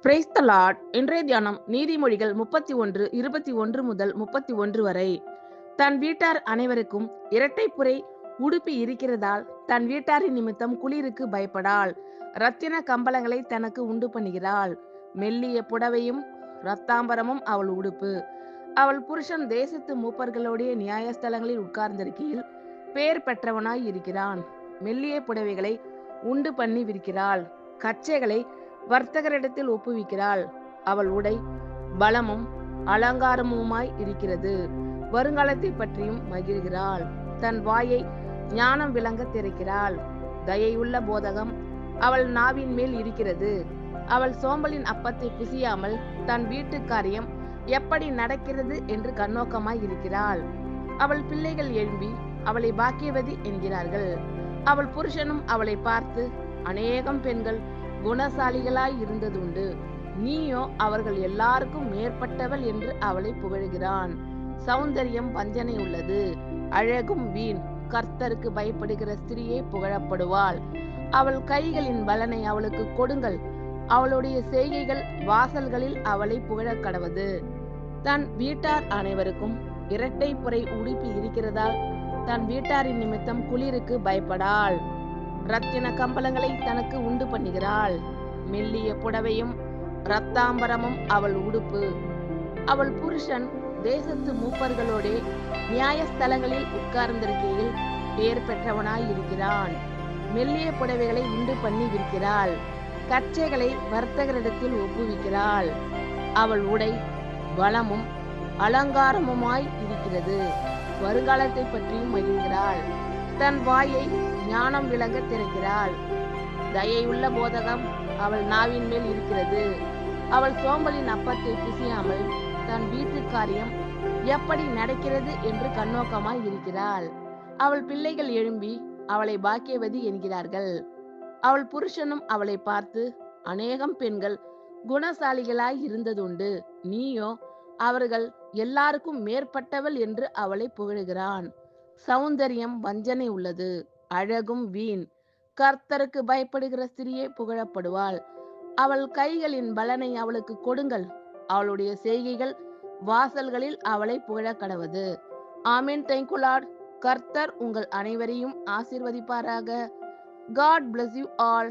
Praise the Lord. இன்றைய தியானம் நீதிமொழிகள் 31:21 முதல் 31 வரை. தன் வீட்டார் அனைவருக்கும் இரட்டைப்புரை உடுப்பி இருக்கிறதால் தன் வீட்டாரின் நிமித்தம் குளிருக்கு பயப்படாள். இரத்தின கம்பளங்களை தனக்கு உண்டு பண்ணுகிறாள். மெல்லிய புடவையும் இரத்தாம்பரமும் அவள் உடுப்பு. அவள் புருஷன் தேசத்து மூப்பர்களுடைய நியாயஸ்தலங்களில் உட்கார்ந்திருக்கையில் பேர் பெற்றவனாய் இருக்கிறான். மெல்லிய புடவைகளை உண்டு பண்ணி விரிக்கிறாள். கச்சைகளை வர்த்தகரிடத்தில் ஒப்புவிக்கிறாள். அவள் உடை பலமும் அலங்காரமுமாய் இருக்கிறது. வருங்காலத்தை பற்றியும் மகிழ்கிறாள். தன் வாயை ஞானம் விளங்க திறக்கிறாள். தயையுள்ள போதகம் அவள் நாவின் மேல் இருக்கிறது. அவள் சோம்பலின் அப்பத்தை புசியாமல் தன் வீட்டு காரியம் எப்படி நடக்கிறது என்று கண்ணோக்கமாய் இருக்கிறாள். அவள் பிள்ளைகள் எழும்பி அவளை பாக்கியவதி என்கிறார்கள். அவள் புருஷனும் அவளை பார்த்து அநேகம் பெண்கள் குணசாலிகளாய் இருந்ததுண்டு, நீயோ அவர்கள் எல்லாருக்கும் மேற்பட்டவள் என்று அவளை புகழ்கிறான். சௌந்தரியம் வஞ்சனை உள்ளது, அழகும் வீண். கர்த்தருக்கு பயப்படுகிற ஸ்திரியே புகழப்படுவாள். அவள் கைகளின் பலனை அவளுக்கு கொடுங்கள், அவளுடைய செய்கைகள் வாசல்களில் அவளை புகழக் கடவது. தன் வீட்டார் அனைவருக்கும் இரட்டை புரை உடுப்பி இருக்கிறதால் தன் வீட்டாரின் நிமித்தம் குளிருக்கு பயப்படாள். இரத்தின கம்பளங்களை தனக்கு உண்டு பண்ணுகிறாள். மெல்லிய புடவையும் இரத்தாம்பரமும் அவள் உடுப்பு. அவள் புருஷன் தேசத்து மூப்பர்களோடே நியாயஸ்தலங்களில் உட்கார்ந்திருக்கையில் பேர் பெற்றவனாய் இருக்கிறான். மெல்லிய புடவைகளை உண்டு பண்ணி விற்கிறாள். கச்சைகளை வர்த்தகரிடத்தில் ஒப்புவிக்கிறாள். அவள் உடை பலமும் அலங்காரமுமாய் இருக்கிறது. வருங்காலத்தை பற்றியும் மகிழ்கிறாள். தன் வாயை ஞானம் விளங்க திறக்கிறாள். தயையுள்ள போதகம் அவள் நாவின் மேல் இருக்கிறது. அவள் சோம்பலின் அப்பத்தை புசியாமல் தன் வீட்டு காரியம் எப்படி நடக்கிறது என்று கண்ணோக்கமாய் இருக்கிறாள். அவள் பிள்ளைகள் எழும்பி அவளை பாக்கியவதி என்கிறார்கள். அவள் புருஷனும் அவளை பார்த்து அநேகம் பெண்கள் குணசாலிகளாய் இருந்ததுண்டு, நீயோ அவர்கள் எல்லாருக்கும் மேற்பட்டவள் என்று அவளை புகழுகிறான். சௌந்தரியம் வஞ்சனை உள்ளது, அழகும் வீண். கர்த்தருக்கு பயப்படுகிற ஸ்திரியே புகழப்படுவாள். அவள் கைகளின் பலனை அவளுக்கு கொடுங்கள், அவளுடைய செய்கைகள் வாசல்களில் அவளை புகழக் கடவது. ஆமென். Thank you Lord. கர்த்தர் உங்கள் அனைவரையும் ஆசீர்வதிப்பாராக. God bless you all.